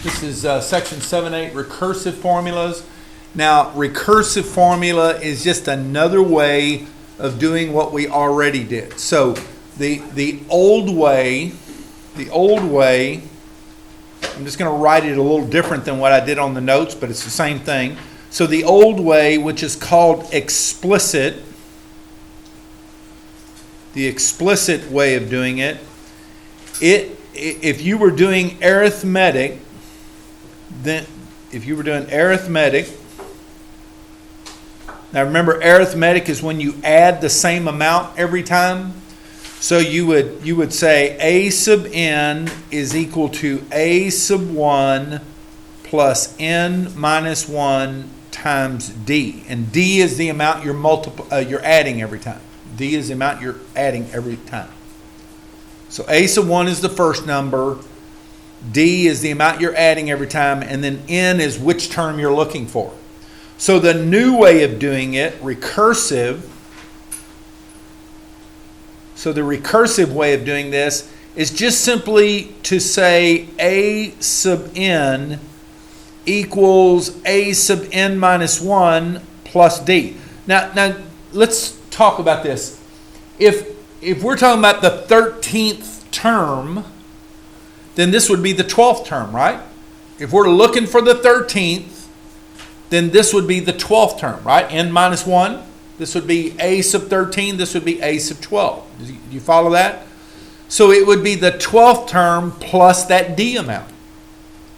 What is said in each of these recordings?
This is section 7.8, recursive formulas. Now, recursive formula is just another way of doing what we already did. So the old way, I'm just going to write it a little different than what I did on the notes, but it's the same thing. So the old way, which is called explicit, the explicit way of doing it, if you were doing arithmetic, now remember, arithmetic is when you add the same amount every time. So you would say a sub n is equal to a sub 1 plus n minus 1 times d, and d is the amount you're adding every time. D is the amount you're adding every time. So a sub 1 is the first number, d is the amount you're adding every time, and then n is which term you're looking for. So the new way of doing it, recursive, so the recursive way of doing this is just simply to say a sub n equals a sub n minus 1 plus d. Now let's talk about this. If we're talking about the 13th term, then this would be the 12th term, right? If we're looking for the 13th, then this would be the 12th term, right? N minus 1. This would be a sub 13. This would be a sub 12. Do you follow that? So it would be the 12th term plus that d amount.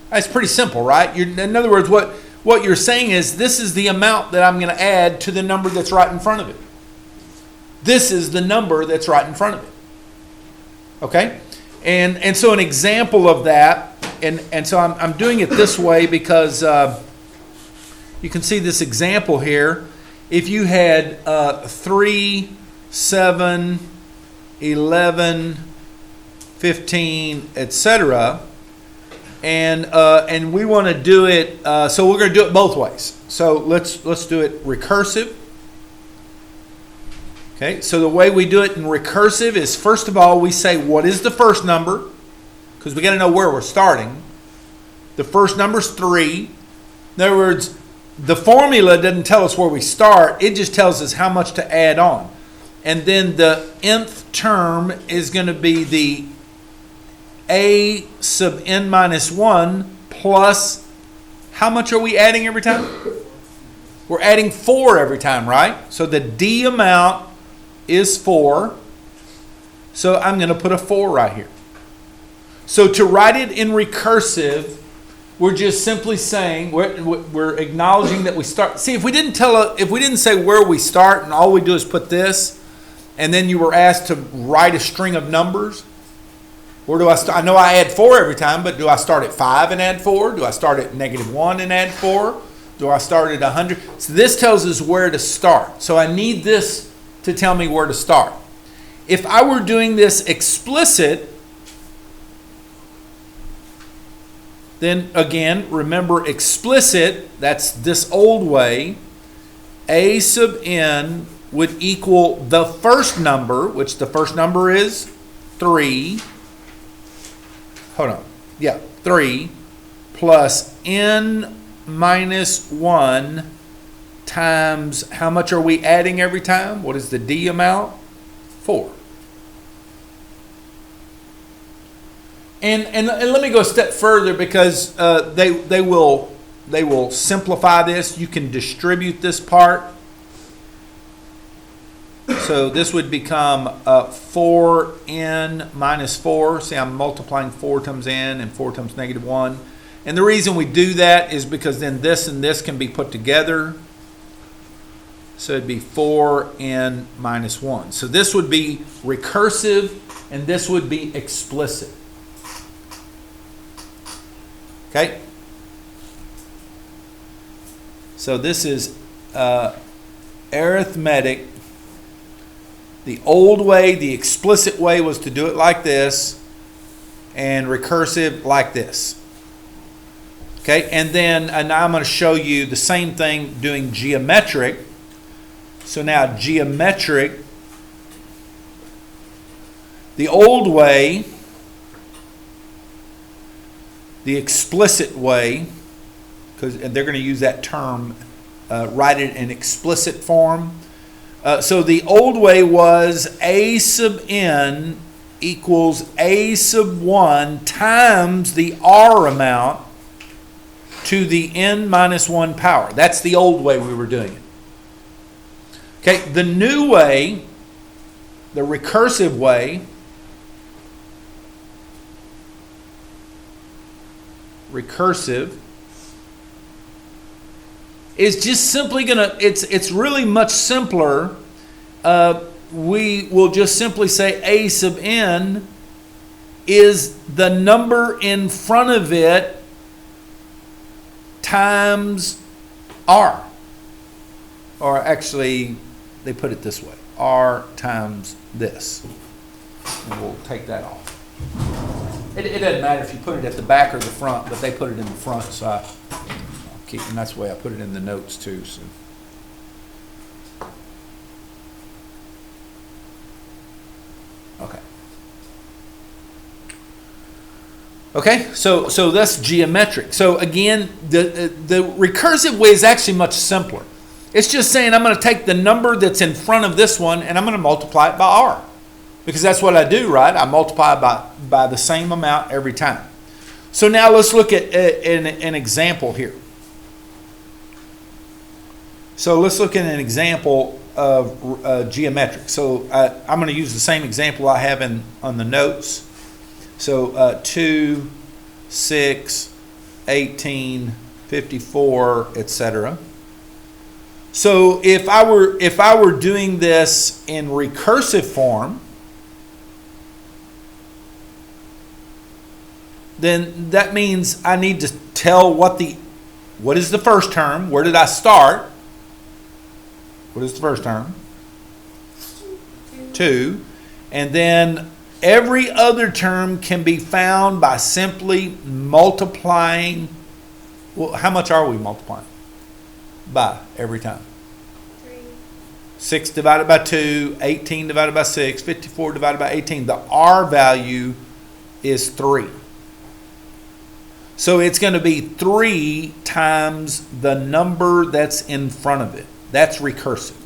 That's pretty simple, right? In other words, what you're saying is this is the amount that I'm going to add to the number that's right in front of it. This is the number that's right in front of it. Okay? And so an example of that, and so I'm doing it this way because you can see this example here. If you had 3, 7, 11, 15, etc., and we want to do it, so we're going to do it both ways. So let's do it recursive. Okay, so the way we do it in recursive is, first of all, we say what is the first number, because we got to know where we're starting. The first number is 3. In other words, the formula doesn't tell us where we start. It just tells us how much to add on. And then the nth term is going to be the a sub n minus 1 plus, how much are we adding every time? We're adding 4 every time, right? So the d amount is 4. So I'm going to put a 4 right here. So to write it in recursive, we're just simply saying, we're acknowledging that we start. See, if we didn't say where we start and all we do is put this, and then you were asked to write a string of numbers, where do I start? I know I add 4 every time, but do I start at 5 and add 4? Do I start at -1 and add 4? Do I start at 100? So this tells us where to start. So I need this to tell me where to start. If I were doing this explicit, then again, remember explicit, that's this old way, a sub n would equal the first number, which the first number is 3. Hold on. Yeah, 3 plus n minus 1 times, how much are we adding every time? What is the d amount? 4. And let me go a step further, because they will simplify this. You can distribute this part. So this would become 4n minus 4. See, I'm multiplying 4 times n and 4 times -1. And the reason we do that is because then this and this can be put together. So it'd be 4n minus 1. So this would be recursive, and this would be explicit. Okay? So this is arithmetic. The old way, the explicit way, was to do it like this, and recursive like this. Okay? And now I'm going to show you the same thing doing geometric. So now geometric, the old way the explicit way, because they're going to use that term, write it in explicit form. So the old way was a sub n equals a sub 1 times the r amount to the n minus 1 power. That's the old way we were doing it. Okay, the new way, the recursive way, is just simply gonna, it's really much simpler. We will just simply say a sub n is the number in front of it times r. Or actually, they put it this way, r times this. And we'll take that off. It doesn't matter if you put it at the back or the front, but they put it in the front, so I'll keep, and that's the way I put it in the notes too. So. Okay, so that's geometric. So again, the recursive way is actually much simpler. It's just saying I'm going to take the number that's in front of this one and I'm going to multiply it by r. Because that's what I do, right? I multiply by the same amount every time. So now let's look at an example here. So let's look at an example of geometric. So I'm going to use the same example I have on the notes. So 2, 6, 18, 54, etc. So if I were doing this in recursive form, then that means I need to tell what is the first term? Where did I start? What is the first term? 2. And then every other term can be found by simply multiplying. Well, how much are we multiplying by every time? 3. 6 divided by 2, 18 divided by 6, 54 divided by 18. The r value is 3. So it's going to be 3 times the number that's in front of it. That's recursive.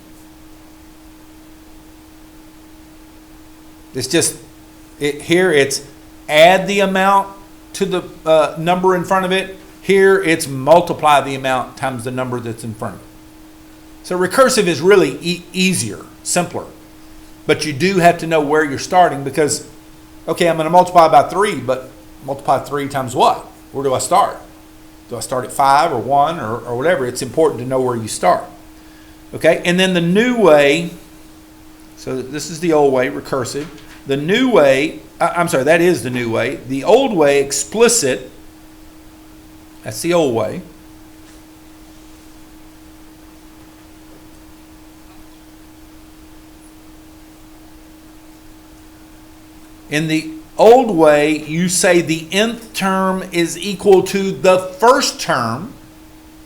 It's just, here it's add the amount to the number in front of it. Here it's multiply the amount times the number that's in front of it. So recursive is really easier, simpler. But you do have to know where you're starting because, okay, I'm going to multiply by 3, but multiply 3 times what? Where do I start? Do I start at 5 or 1 or whatever? It's important to know where you start. Okay, and then the new way, so this is the old way, recursive. The new way, I'm sorry, that is the new way. The old way, explicit, that's the old way. In the old way, you say the nth term is equal to the first term,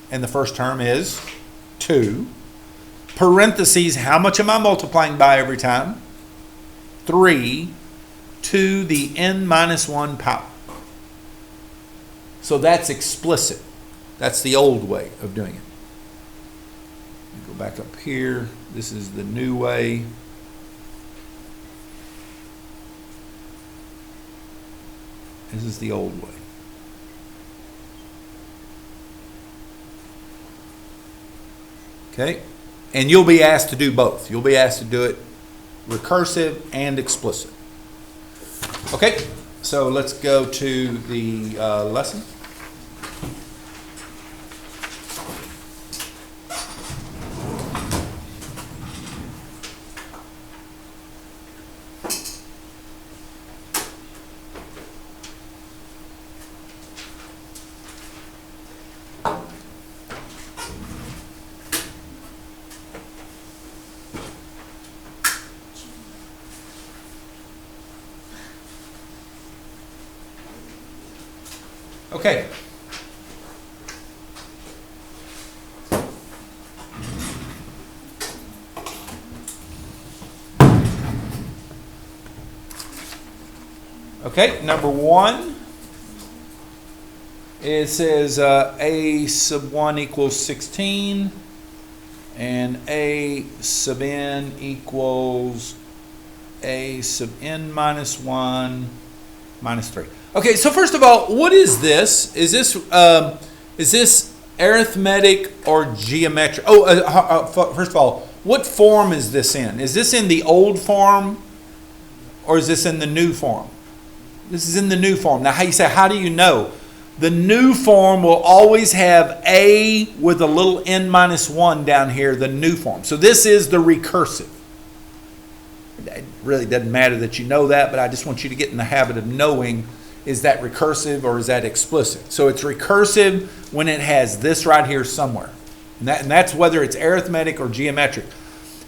and the first term is 2. Parentheses, how much am I multiplying by every time? 3 to the n minus 1 power. So that's explicit. That's the old way of doing it. Go back up here. This is the new way. This is the old way. Okay? And you'll be asked to do both. You'll be asked to do it recursive and explicit. Okay, so let's go to the lesson. Okay. Okay, number 1. It says a sub 1 equals 16, and a sub n equals a sub n minus 1 minus 3. Okay, so first of all, what is this? Is this arithmetic or geometric? First of all, what form is this in? Is this in the old form or is this in the new form? This is in the new form. Now, how do you know? The new form will always have a with a little n minus 1 down here, the new form. So this is the recursive. It really doesn't matter that you know that, but I just want you to get in the habit of knowing, is that recursive or is that explicit? So it's recursive when it has this right here somewhere. And that's whether it's arithmetic or geometric.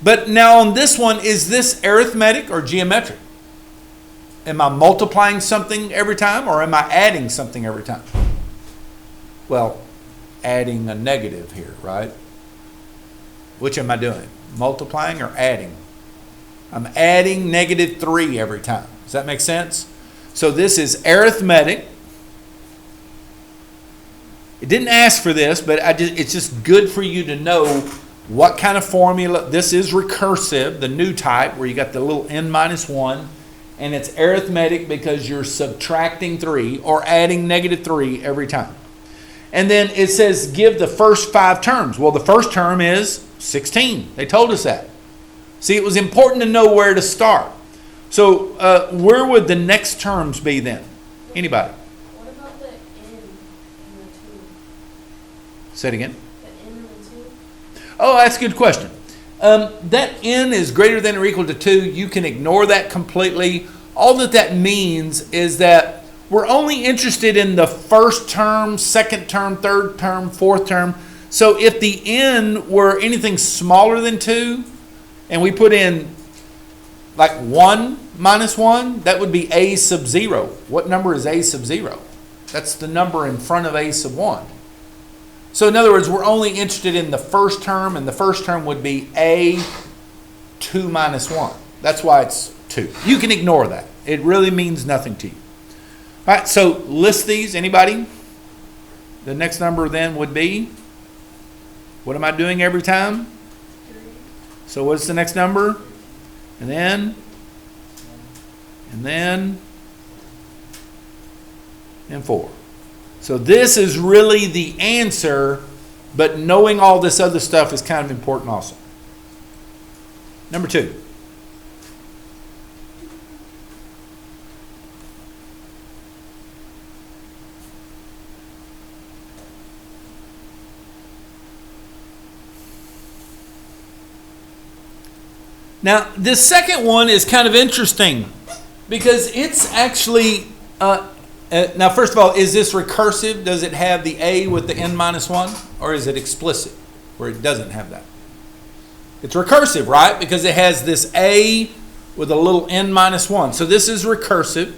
But now on this one, is this arithmetic or geometric? Am I multiplying something every time or am I adding something every time? Well, adding a negative here, right? Which am I doing? Multiplying or adding? I'm adding negative 3 every time. Does that make sense? So this is arithmetic. It didn't ask for this, but it's just good for you to know what kind of formula. This is recursive, the new type, where you got the little n minus 1. And it's arithmetic because you're subtracting 3 or adding negative 3 every time. And then it says give the first 5 terms. Well, the first term is 16. They told us that. See, it was important to know where to start. So where would the next terms be then? Anybody? What about the n and the 2? Say it again. The n and the 2? Oh, that's a good question. That n is greater than or equal to 2. You can ignore that completely. All that means is that we're only interested in the first term, second term, third term, fourth term. So if the n were anything smaller than 2, and we put in like 1 minus 1, that would be a sub 0. What number is a sub 0? That's the number in front of a sub 1. So in other words, we're only interested in the first term, and the first term would be a 2 minus 1. That's why it's 2. You can ignore that. It really means nothing to you. All right, so list these. Anybody? The next number then would be, what am I doing every time? 3. So what's the next number? And then, and 4. So this is really the answer, but knowing all this other stuff is kind of important also. Number 2. Now, this second one is kind of interesting because it's actually... now, first of all, is this recursive? Does it have the a with the n minus 1? Or is it explicit, where it doesn't have that? It's recursive, right? Because it has this a with a little n minus 1. So this is recursive.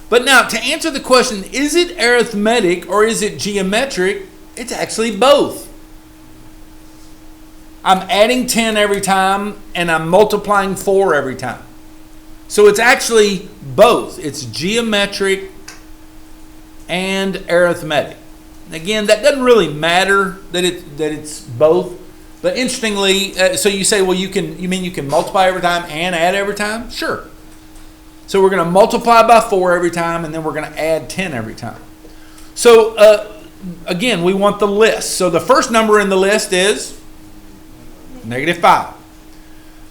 But now, to answer the question, is it arithmetic or is it geometric? It's actually both. I'm adding 10 every time, and I'm multiplying 4 every time. So it's actually both. It's geometric and arithmetic. Again, that doesn't really matter that it's both. But interestingly, so you say, well, you mean you can multiply every time and add every time? Sure. So we're going to multiply by 4 every time, and then we're going to add 10 every time. So again, we want the list. So the first number in the list is -5.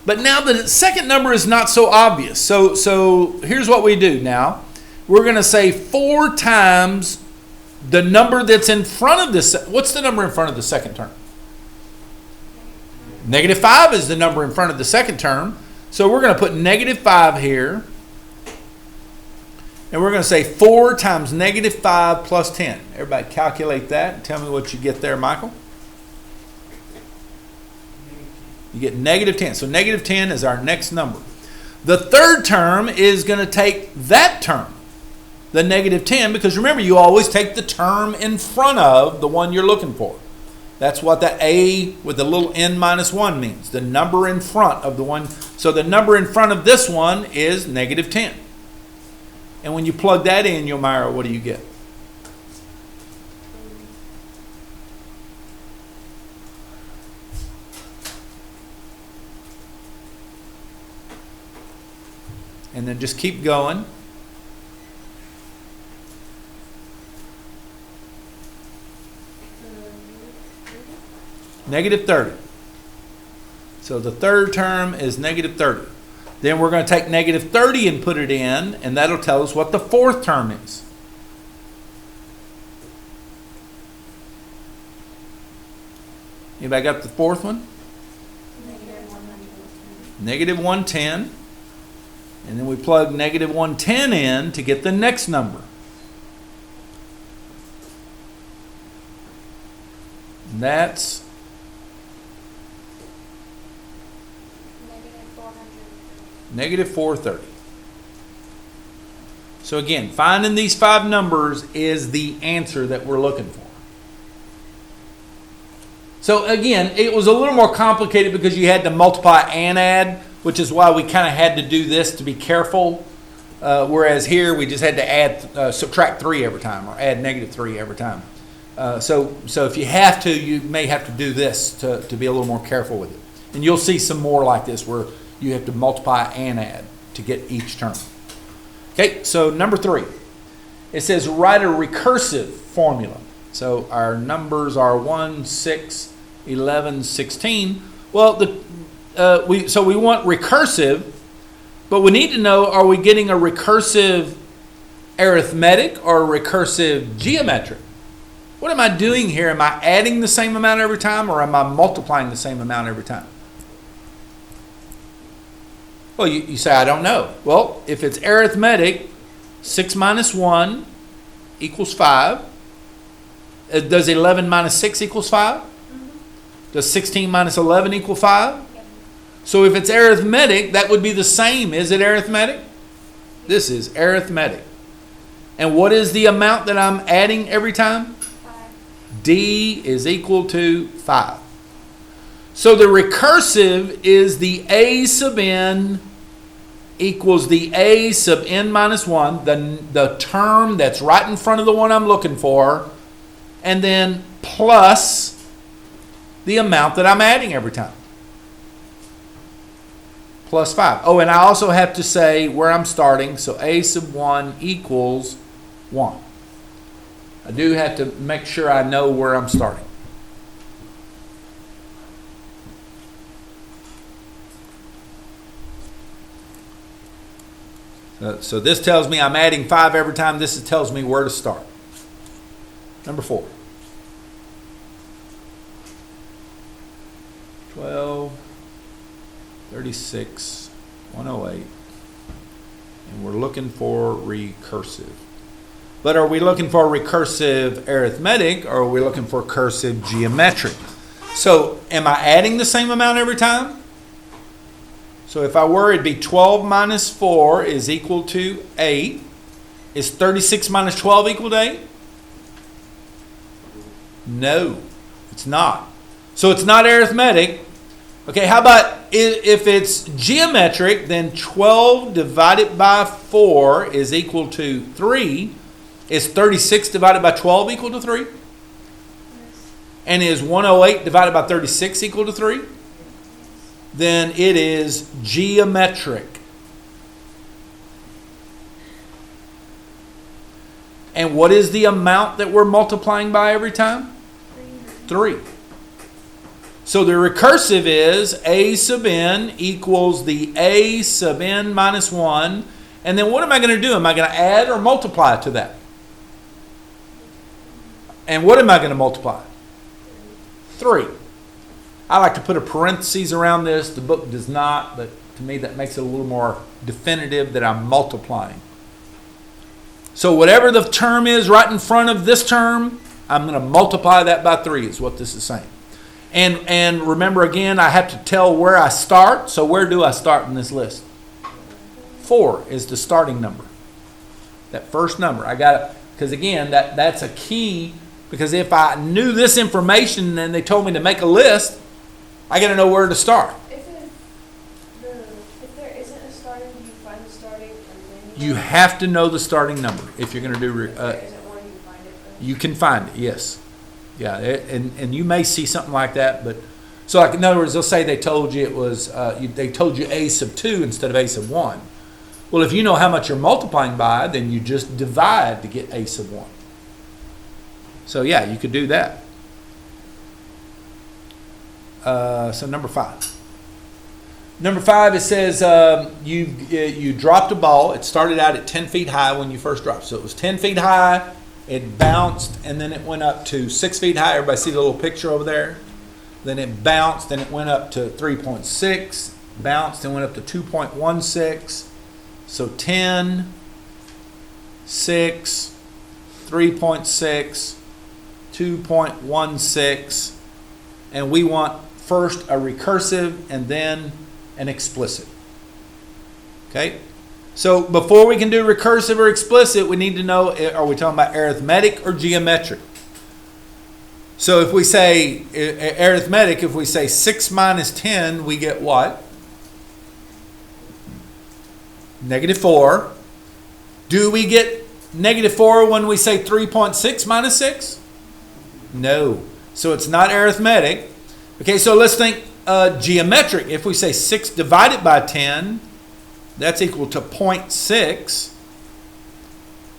But now the second number is not so obvious. So here's what we do now. We're going to say 4 times the number that's in front of this. What's the number in front of the second term? -5 is the number in front of the second term. So we're going to put -5 here. And we're going to say 4 times -5 plus 10. Everybody calculate that and tell me what you get there, Michael. You get -10. So -10 is our next number. The third term is going to take that term, the -10, because remember, you always take the term in front of the one you're looking for. That's what that a with the little n minus 1 means, the number in front of the one. So the number in front of this one is -10. And when you plug that in, Yomira, what do you get? and then just keep going. Negative 30. So the third term is negative 30. Then we're going to take negative 30 and put it in, and that'll tell us what the fourth term is. Anybody got the fourth one? Negative 110. And then we plug negative 110 in to get the next number. And that's negative 430. So again, finding these 5 numbers is the answer that we're looking for. So again, it was a little more complicated because you had to multiply and add, which is why we kind of had to do this to be careful. Whereas here we just had to add, subtract 3 every time, or add negative 3 every time. So if you have to, you may have to do this to be a little more careful with it. And you'll see some more like this where you have to multiply and add to get each term. Okay, so number 3. It says write a recursive formula. So our numbers are 1, 6, 11, 16. Well, we want recursive, but we need to know, are we getting a recursive arithmetic or a recursive geometric? What am I doing here? Am I adding the same amount every time, or am I multiplying the same amount every time? Well, you say, I don't know. Well, if it's arithmetic, 6 minus 1 equals 5. Does 11 minus 6 equals 5? Does 16 minus 11 equal 5? Yep. So if it's arithmetic, that would be the same. Is it arithmetic? This is arithmetic. And what is the amount that I'm adding every time? 5. D is equal to 5. So the recursive is the a sub n equals the a sub n minus 1, the term that's right in front of the one I'm looking for, and then plus the amount that I'm adding every time. Plus 5. Oh, and I also have to say where I'm starting, so a sub 1 equals 1. I do have to make sure I know where I'm starting. So this tells me I'm adding 5 every time. This tells me where to start. Number 4. 12, 36, 108. And we're looking for recursive. But are we looking for recursive arithmetic, or are we looking for recursive geometric? So am I adding the same amount every time? So if I were, it'd be 12 minus 4 is equal to 8. Is 36 minus 12 equal to 8? No, it's not. So it's not arithmetic. Okay, how about if it's geometric, then 12 divided by 4 is equal to 3. Is 36 divided by 12 equal to 3? Yes. And is 108 divided by 36 equal to 3? Then it is geometric. And what is the amount that we're multiplying by every time? 3. So the recursive is a sub n equals the a sub n minus 1. And then what am I going to do? Am I going to add or multiply to that? And what am I going to multiply? 3. I like to put a parentheses around this. The book does not, but to me that makes it a little more definitive that I'm multiplying. So whatever the term is right in front of this term, I'm going to multiply that by 3 is what this is saying. And remember again, I have to tell where I start. So where do I start in this list? 4 is the starting number. That first number. I got to, because again, that's a key, because if I knew this information and they told me to make a list, I got to know where to start. If there isn't a starting, do you find the starting and then You have to know the starting number if you're going to do. if there isn't one, you find it first? You can find it, yes. Yeah, and you may see something like that, but so like in other words, they'll say they told you it was they told you a sub 2 instead of a sub 1. Well, if you know how much you're multiplying by, then you just divide to get a sub 1. So yeah, you could do that. So number 5. Number 5, it says you dropped a ball. It started out at 10 feet high when you first dropped. So it was 10 feet high, it bounced, and then it went up to 6 feet high. Everybody see the little picture over there? Then it bounced, then it went up to 3.6, bounced, and went up to 2.16. So 10, 6, 3.6, 2.16, and we want first a recursive and then an explicit. Okay? So before we can do recursive or explicit, we need to know, are we talking about arithmetic or geometric? So if we say arithmetic, if we say 6 minus 10, we get what? -4. Do we get -4 when we say 3.6 minus 6? No. So it's not arithmetic. Okay, so let's think geometric. If we say 6 divided by 10, that's equal to 0.6.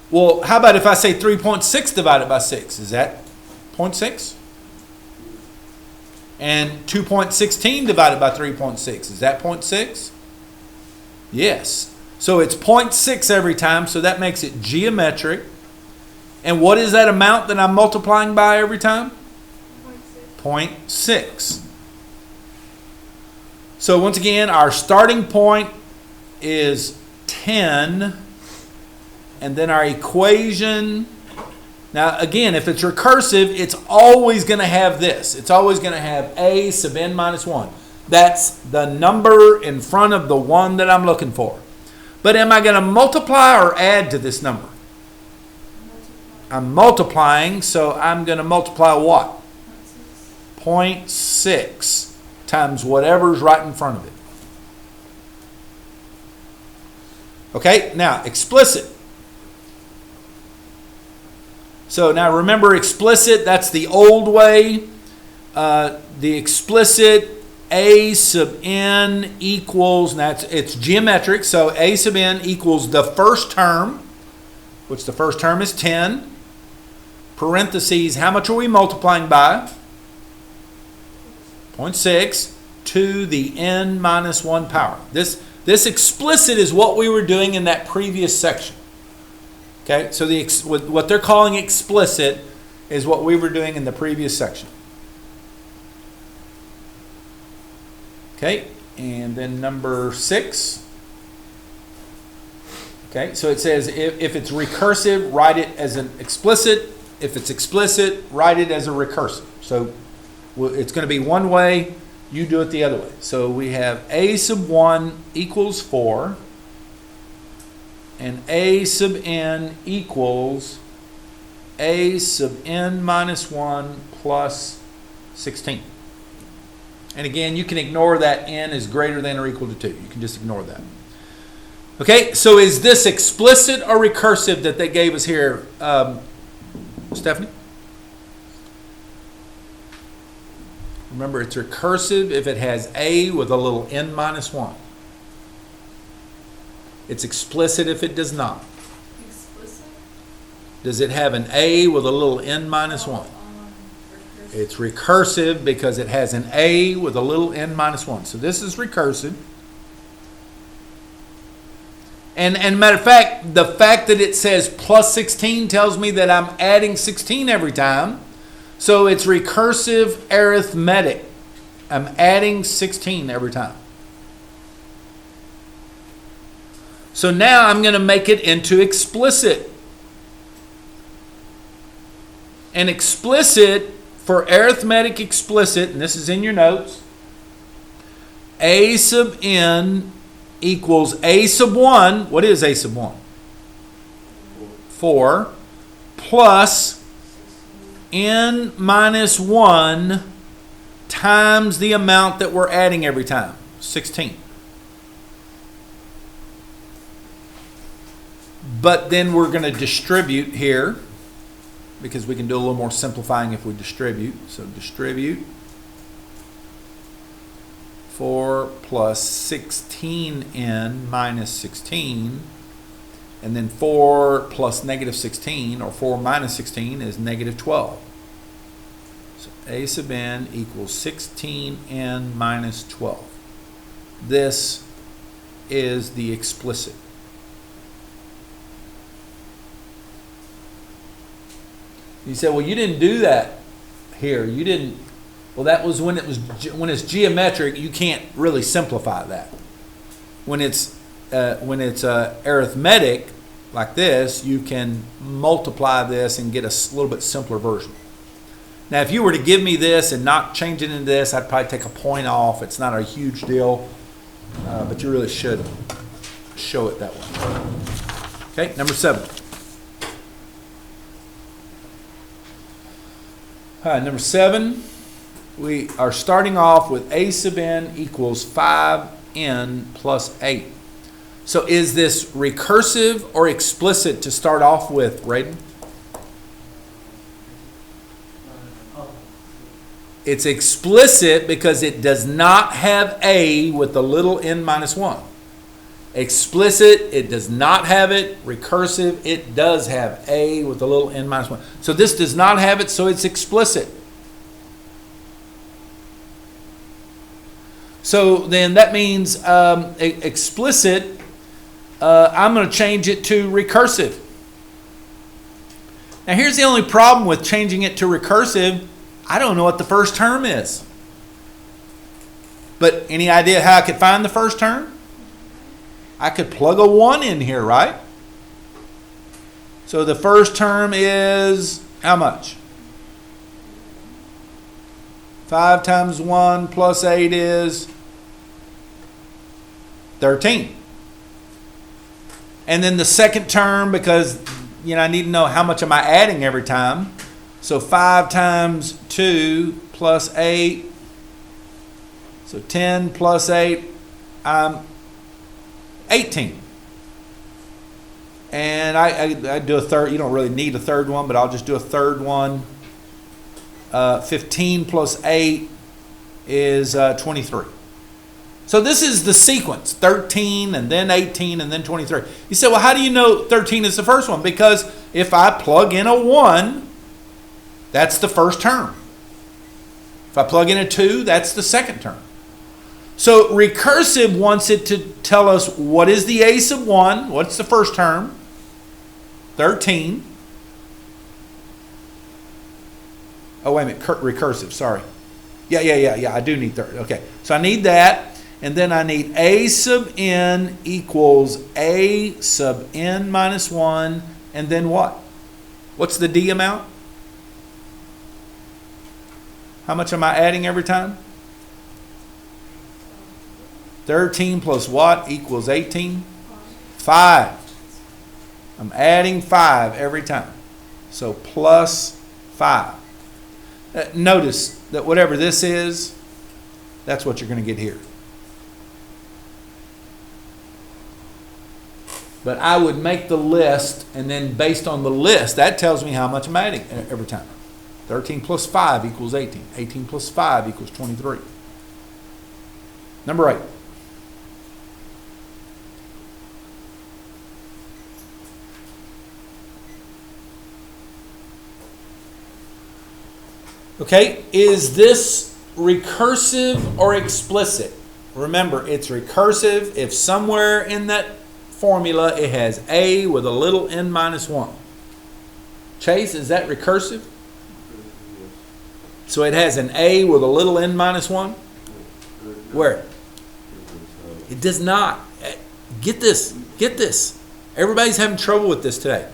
Well, how about if I say 3.6 divided by 6? Is that 0.6? And 2.16 divided by 3.6, is that 0.6? Yes. So it's 0.6 every time, so that makes it geometric. And what is that amount that I'm multiplying by every time? 0.6. So once again, our starting point is 10, and then our equation. Now again, if it's recursive, it's always going to have this. It's always going to have a sub n minus 1. That's the number in front of the one that I'm looking for. But am I going to multiply or add to this number? I'm multiplying, so I'm going to multiply what? 0.6 times whatever's right in front of it. Okay, now explicit. So now remember explicit, that's the old way. The explicit, a sub n equals, now it's geometric, so a sub n equals the first term, which the first term is 10. Parentheses, how much are we multiplying by? 0.6 to the n minus 1 power. This explicit is what we were doing in that previous section. Okay, so what they're calling explicit is what we were doing in the previous section. Okay, and then number 6. Okay, so it says if it's recursive, write it as an explicit. If it's explicit, write it as a recursive. So it's going to be one way, you do it the other way. So we have a sub 1 equals 4, and a sub n equals a sub n minus 1 plus 16. And again, you can ignore that n is greater than or equal to 2. You can just ignore that. Okay, so is this explicit or recursive that they gave us here, Stephanie? Remember, it's recursive if it has a with a little n minus 1. It's explicit if it does not. Explicit? Does it have an a with a little n minus 1? Recursive. It's recursive because it has an a with a little n minus 1. So this is recursive. And matter of fact, the fact that it says plus 16 tells me that I'm adding 16 every time. So it's recursive arithmetic. I'm adding 16 every time. So now I'm going to make it into explicit. And explicit, for arithmetic explicit, and this is in your notes, a sub n equals a sub 1. What is a sub 1? 4 plus n minus 1 times the amount that we're adding every time, 16. But then we're going to distribute here because we can do a little more simplifying if we distribute. So distribute 4 plus 16n minus 16. And then 4 plus negative 16, or 4 minus 16, is negative 12. So a sub n equals 16n minus 12. This is the explicit. You say, well, you didn't do that here. You didn't. Well, that was when it's geometric. You can't really simplify that. When it's arithmetic like this, you can multiply this and get a little bit simpler version. Now, if you were to give me this and not change it into this, I'd probably take a point off. It's not a huge deal, but you really should show it that way. Okay, number 7. All right, number 7, we are starting off with a sub n equals 5n plus 8. So is this recursive or explicit to start off with, Raiden? It's explicit because it does not have a with the little n minus 1. Explicit, it does not have it. Recursive, it does have a with the little n minus 1. So this does not have it, so it's explicit. So then that means explicit, I'm going to change it to recursive. Now here's the only problem with changing it to recursive. I don't know what the first term is. But any idea how I could find the first term? I could plug a 1 in here, right? So the first term is how much? 5 times 1 plus 8 is 13. And then the second term, because I need to know how much am I adding every time. So 5 times 2 plus 8. So 10 plus 8, I'm 18. And I do a third. You don't really need a third one, but I'll just do a third one. 15 plus 8 is 23. So this is the sequence, 13 and then 18 and then 23. You say, well, how do you know 13 is the first one? Because if I plug in a 1, that's the first term. If I plug in a 2, that's the second term. So recursive wants it to tell us what is the a sub 1, what's the first term? 13. Oh, wait a minute, recursive, sorry. Yeah, I do need 30. Okay, so I need that. And then I need a sub n equals a sub n minus 1. And then what? What's the d amount? How much am I adding every time? 13 plus what equals 18? 5. I'm adding 5 every time. So plus 5. Notice that whatever this is, that's what you're going to get here. But I would make the list, and then based on the list, that tells me how much I'm adding every time. 13 plus 5 equals 18. 18 plus 5 equals 23. Number 8. Okay, is this recursive or explicit? Remember, it's recursive if somewhere in that formula it has a with a little n minus 1. Chase, is that recursive? So it has an a with a little n minus 1? Where? It does not. Get this. Everybody's having trouble with this today.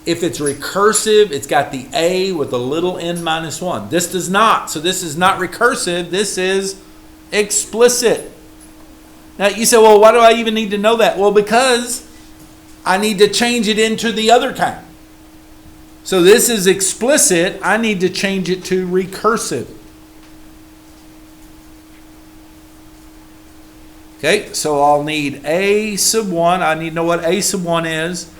If it's recursive, it's got the a with a little n minus 1. This does not. So this is not recursive. This is explicit. Now you say, well, why do I even need to know that? Well, because I need to change it into the other kind. So this is explicit. I need to change it to recursive. Okay, so I'll need a sub 1. I need to know what a sub 1 is.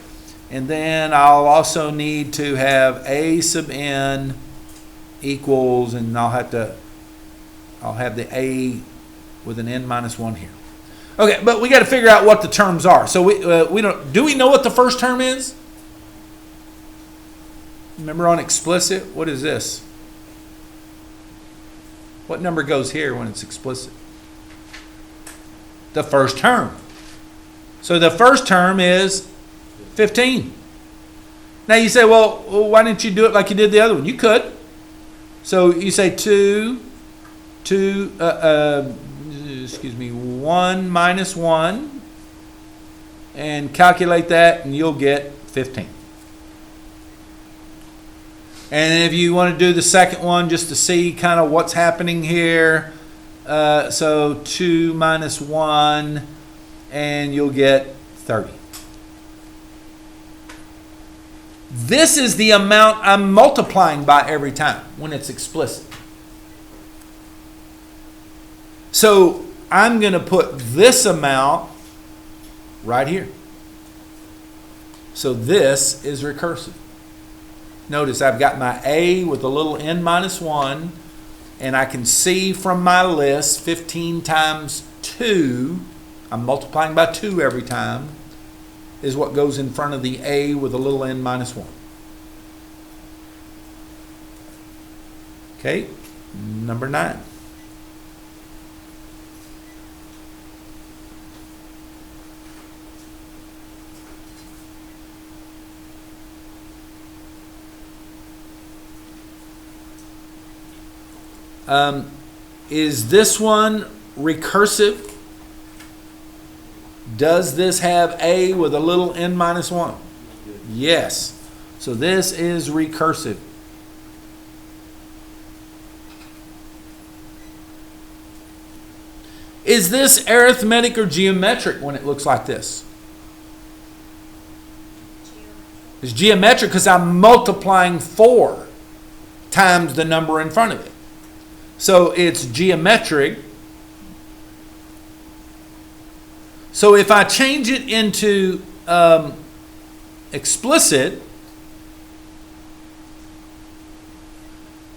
And then I'll also need to have a sub n equals, and I'll have the a with an n minus 1 here. Okay, but we got to figure out what the terms are. So we don't. Do we know what the first term is? Remember on explicit, what is this? What number goes here when it's explicit? The first term. So the first term is 15. Now you say, well, why didn't you do it like you did the other one? You could. So you say 1 minus 1, and calculate that, and you'll get 15. And if you want to do the second one just to see kind of what's happening here, so 2 minus 1, and you'll get 30. This is the amount I'm multiplying by every time when it's explicit. So I'm going to put this amount right here. So this is recursive. Notice I've got my A with a little n minus 1, and I can see from my list 15 times 2, I'm multiplying by 2 every time, is what goes in front of the A with a little n minus 1. Okay, number 9. Is this one recursive? Does this have A with a little n minus 1? Yes. So this is recursive. Is this arithmetic or geometric when it looks like this? It's geometric because I'm multiplying 4 times the number in front of it. So it's geometric. So if I change it into explicit,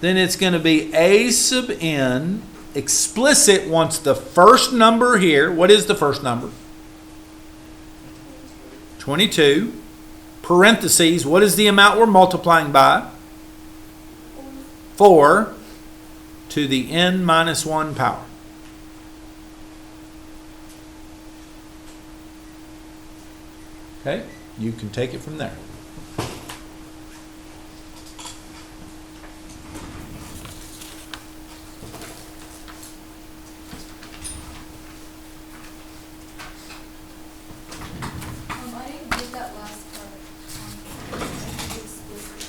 then it's going to be A sub n. Explicit wants the first number here. What is the first number? 22. Parentheses, what is the amount we're multiplying by? 4 to the n minus 1 power. Okay, you can take it from there. I didn't get that last part. Explicit.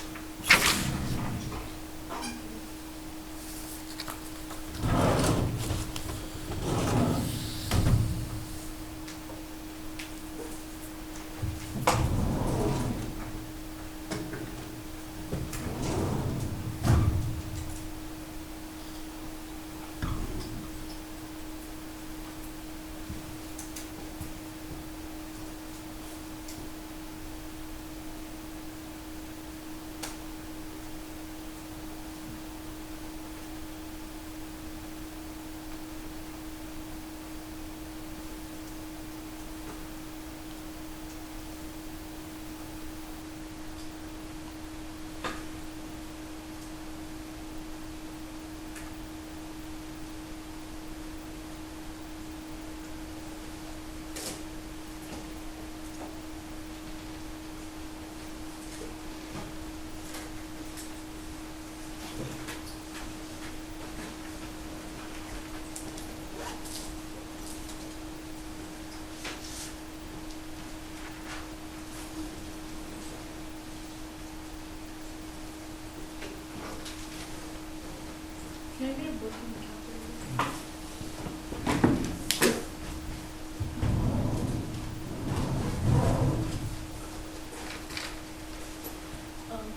Can I get a book and calculator?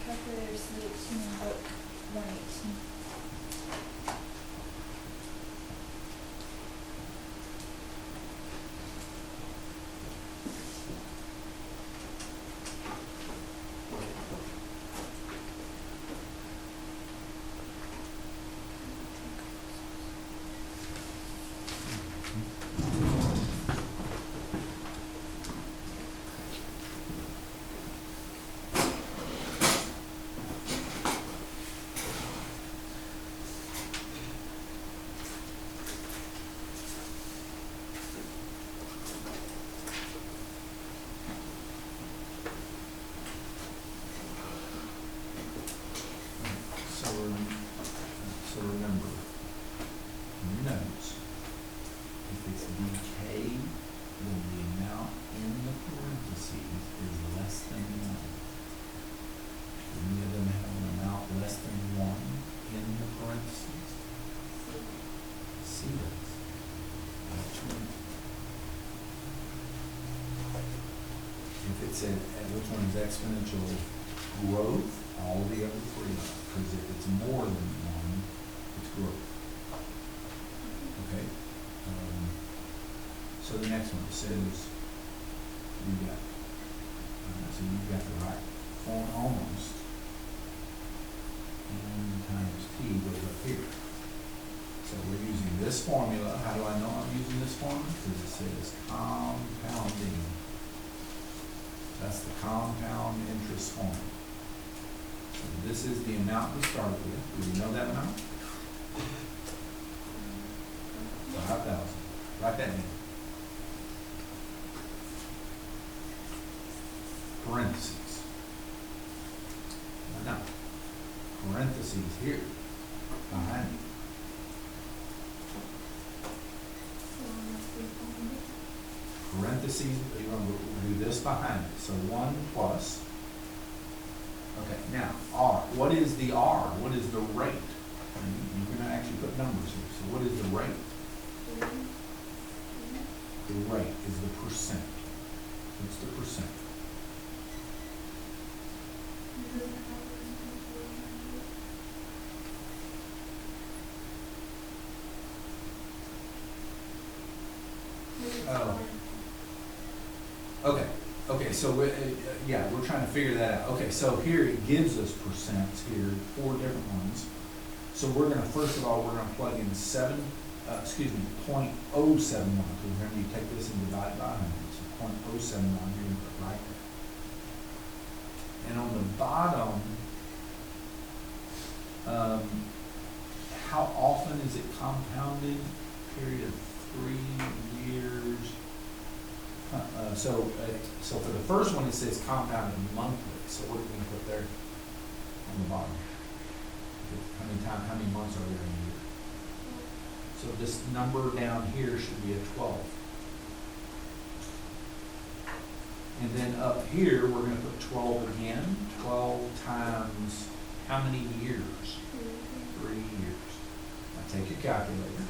Calculator C18 and book 118. is exponential growth, all the other three are, because if it's more than one, it's growth. Okay? So the next one says, so you've got the right form almost, n times t goes up here. So we're using this formula. How do I know I'm using this formula? Because it says compounding. That's the compound interest formula. So this is the amount we start with. Do we know that amount? 5,000. Write that down. Parentheses. Now, parentheses here behind it. Parentheses, you're going to do this behind it. So 1 plus. Okay, now R. What is the R? What is the rate? And you're going to actually put numbers here. So what is the rate? The rate is the percent. What's the percent? Oh. Okay, so yeah, we're trying to figure that out. Okay, so here it gives us percents here, 4 different ones. So we're gonna, first of all, we're gonna plug in 0.071, because remember you take this and divide it by 100, so 0.071, you're gonna put right there. And on the bottom, how often is it compounded? Period of 3 years. So for the first one, it says compounded monthly. So what are we going to put there on the bottom? How many months are there in a year? So this number down here should be a 12. And then up here, we're going to put 12 again. 12 times how many years? 3 years. Now take your calculator.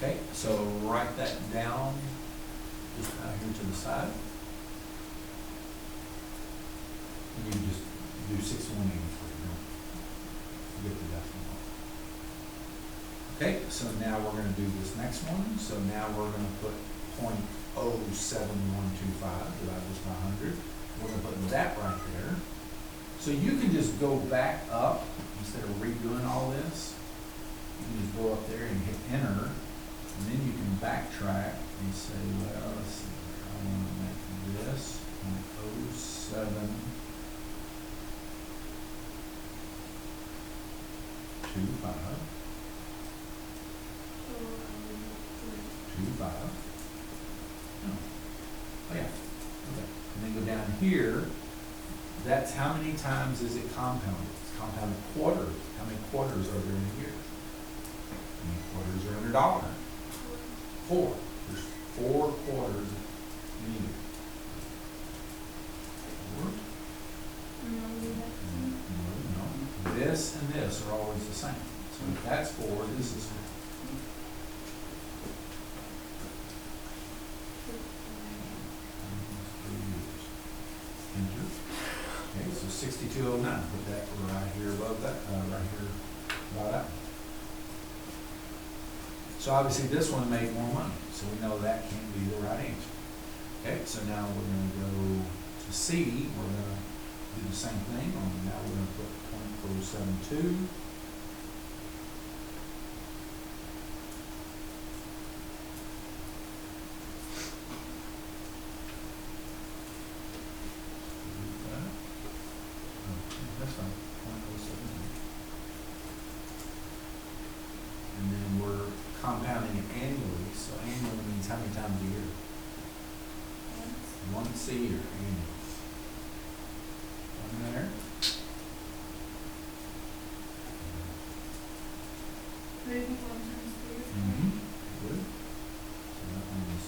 Okay, so write that down just out here to the side. And you can just do 6183. Don't forget the decimal. Okay, so now we're going to do this next one. So now we're going to put 0.07125, divide this by 100. We're going to put that right there. So you can just go back up instead of redoing all this. You can just go up there and hit enter. And then you can backtrack and say, well, let's see, I want to make this 0.0725. 25. No. Oh yeah. Okay. And then go down here. That's how many times is it compounded? It's compounded quarters. How many quarters are there in a year? How many quarters are in a dollar? 4. There's 4 quarters in a year. 4. No. This and this are always the same. So if that's 4, this is 4. Enter. Okay, so 6209. Put that right here above that, right here by that one. So obviously this one made more money, so we know that can't be the right answer. Okay, so now we're going to go to C. We're going to do the same thing. Now we're going to put 0.072. That's fine. 0.072. And then times a year? Once a year, annual. One there. Maybe 1 times 3 is Mm-hmm. fine. Good. So that one is.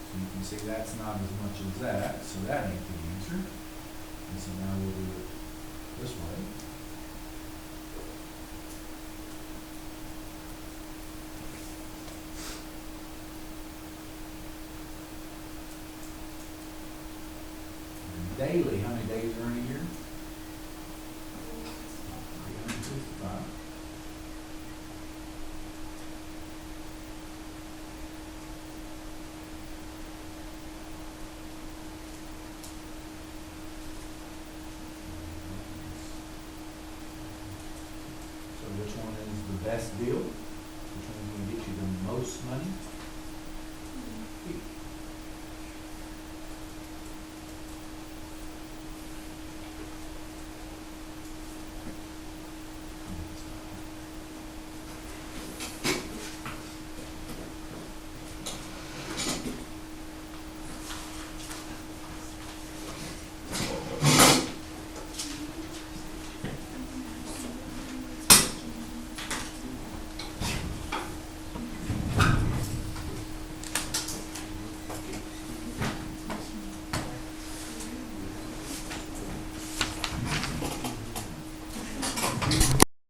So you can see that's not as much as that, so that ain't the answer. And so now we'll do it this way. And daily, how many days are in a year? 365. So which one is the best deal? Which one is going to get you the most money?